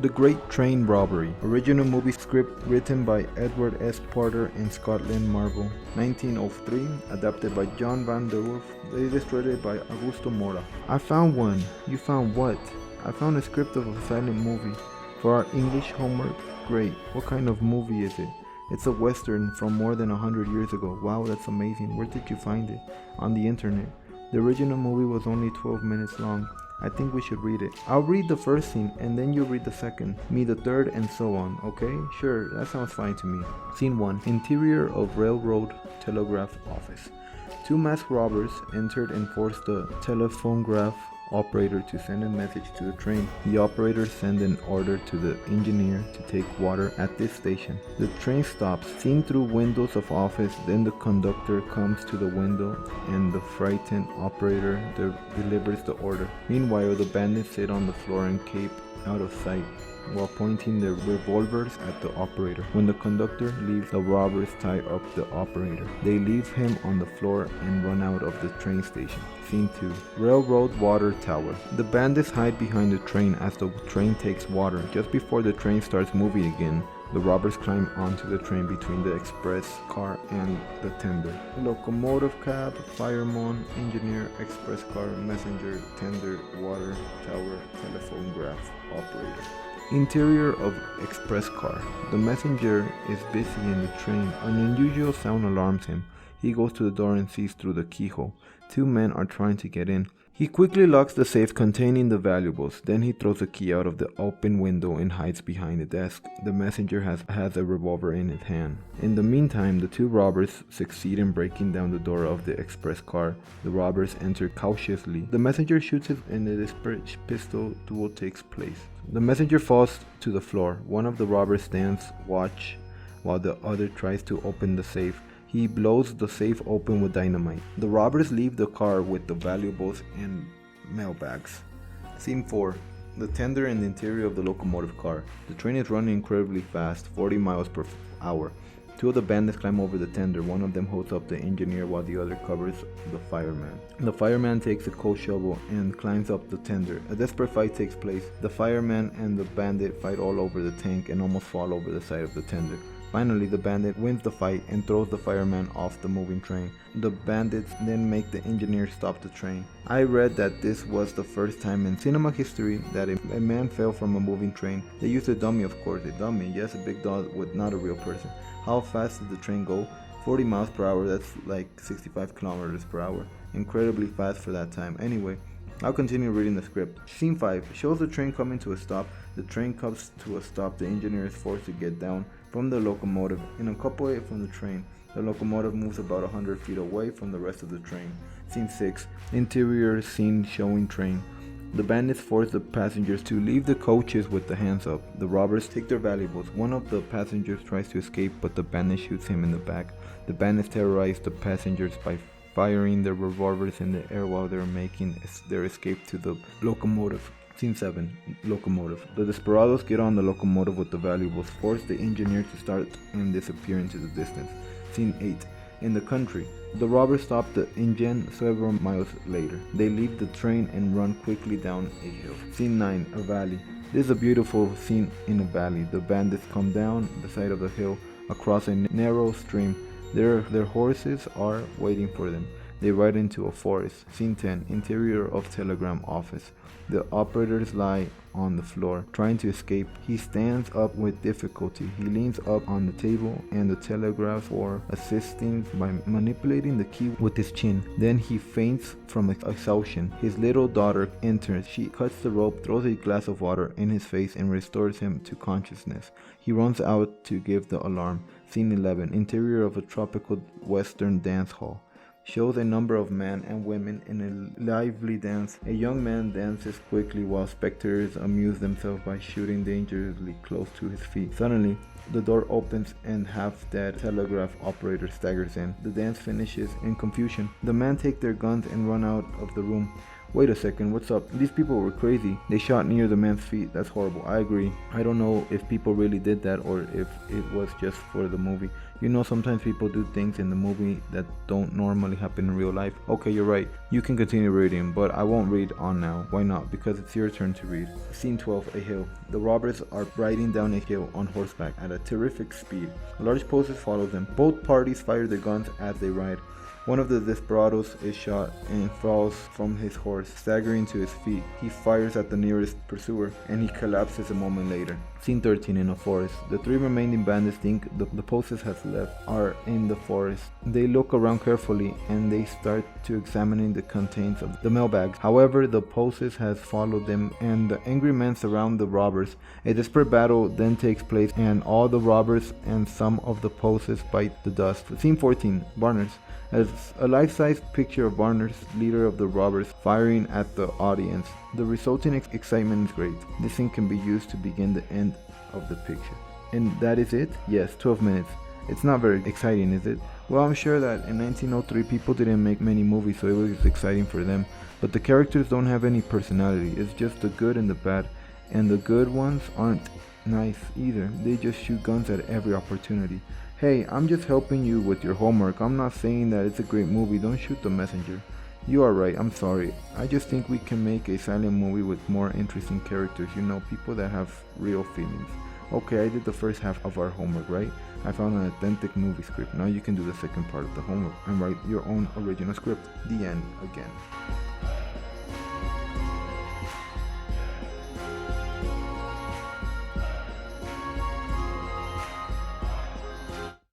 The Great Train Robbery. Original movie script written by Edward S. Porter in Scotland Marvel. 1903. Adapted by John Van Der Werf. Illustrated by Augusto Mora. I found one. You found what? I found a script of a silent movie. For our English homework? Great. What kind of movie is it? It's a western from more than 100 years ago. Wow, that's amazing. Where did you find it? On the internet. The original movie was only 12 minutes long. I think we should read it. I'll read the first scene and then you read the second, me the third, and so on, okay? Sure, that sounds fine to me. Scene 1. Interior of Railroad Telegraph Office. Two masked robbers entered and forced the telephonograph operator to send a message to the train. The operator sent an order to the engineer to take water at this station. The train stops, seen through windows of office, then the conductor comes to the window and the frightened operator delivers the order. Meanwhile, the bandits sit on the floor and cape out of sight while pointing their revolvers at the operator. When the conductor leaves, the robbers tie up the operator. They leave him on the floor and run out of the train station. Scene 2. Railroad Water Tower. The bandits hide behind the train as the train takes water. Just before the train starts moving again, the robbers climb onto the train between the express car and the tender. Locomotive cab, fireman, engineer, express car, messenger, tender, water tower, telephonograph operator. Interior of express car. The messenger is busy in the train. An unusual sound alarms him. He goes to the door and sees through the keyhole. Two men are trying to get in. He quickly locks the safe containing the valuables. Then he throws the key out of the open window and hides behind the desk. The messenger has a revolver in his hand. In the meantime, the two robbers succeed in breaking down the door of the express car. The robbers enter cautiously. The messenger shoots him and a desperate pistol duel takes place. The messenger falls to the floor. One of the robbers stands watch while the other tries to open the safe. He blows the safe open with dynamite. The robbers leave the car with the valuables and mailbags. Scene 4. The tender in the interior of the locomotive car. The train is running incredibly fast, 40 miles per hour. Two of the bandits climb over the tender. One of them holds up the engineer while the other covers the fireman. The fireman takes a coal shovel and climbs up the tender. A desperate fight takes place. The fireman and the bandit fight all over the tank and almost fall over the side of the tender. Finally, the bandit wins the fight and throws the fireman off the moving train. The bandits then make the engineer stop the train. I read that this was the first time in cinema history that a man fell from a moving train. They used a dummy, of course, a dummy, yes, a big dog with not a real person. How fast did the train go? 40 miles per hour, that's like 65 kilometers per hour. Incredibly fast for that time. Anyway, I'll continue reading the script. Scene 5 shows the train coming to a stop. The train comes to a stop. The engineer is forced to get down from the locomotive in a couple away from the train. The locomotive moves about 100 feet away from the rest of the train. Scene 6. Interior scene showing train. The bandits force the passengers to leave the coaches with the hands up. The robbers take their valuables. One of the passengers tries to escape, but the bandit shoots him in the back. The bandits terrorize the passengers by firing their revolvers in the air while they're making their escape to the locomotive. Scene 7. Locomotive. The desperados get on the locomotive with the valuables, force the engineer to start and disappear into the distance. Scene 8. In the country. The robbers stop the engine several miles later. They leave the train and run quickly down a hill. Scene 9. A valley. This is a beautiful scene in a valley. The bandits come down the side of the hill across a narrow stream. Their horses are waiting for them. They ride into a forest. Scene 10. Interior of telegram office. The operators lie on the floor, trying to escape. He stands up with difficulty. He leans up on the table and the telegraph for assisting by manipulating the key with his chin. Then he faints from exhaustion. His little daughter enters. She cuts the rope, throws a glass of water in his face, and restores him to consciousness. He runs out to give the alarm. Scene 11. Interior of a tropical western dance hall. Shows a number of men and women in a lively dance. A young man dances quickly while spectators amuse themselves by shooting dangerously close to his feet. Suddenly, the door opens and half-dead telegraph operator staggers in. The dance finishes in confusion. The men take their guns and run out of the room. Wait a second, what's up? These people were crazy. They shot near the man's feet. That's horrible. I agree. I don't know if people really did that or if it was just for the movie. You know, sometimes people do things in the movie that don't normally happen in real life. Okay, you're right. You can continue reading, but I won't read on now. Why not? Because it's your turn to read. Scene 12, a hill. The robbers are riding down a hill on horseback at a terrific speed. Large posters follow them. Both parties fire their guns as they ride. One of the desperados is shot and falls from his horse, staggering to his feet. He fires at the nearest pursuer, and he collapses a moment later. Scene 13, in a forest. The three remaining bandits think the posters has left are in the forest. They look around carefully and they start to examining the contents of the mailbags. However, the posters has followed them and the angry men surround the robbers. A desperate battle then takes place and all the robbers and some of the posters bite the dust. Scene 14, Barners. As a life-size picture of Barners, leader of the robbers, firing at the audience. The resulting excitement is great. This scene can be used to begin the end of the picture. And that is it? Yes, 12 minutes. It's not very exciting, is it? Well, I'm sure that in 1903 people didn't make many movies, so it was exciting for them. But the characters don't have any personality. It's just the good and the bad. And the good ones aren't nice either. They just shoot guns at every opportunity. Hey, I'm just helping you with your homework. I'm not saying that it's a great movie. Don't shoot the messenger. You are right, I'm sorry. I just think we can make a silent movie with more interesting characters. You know, people that have real feelings. Okay, I did the first half of our homework, right? I found an authentic movie script. Now you can do the second part of the homework and write your own original script. The end again.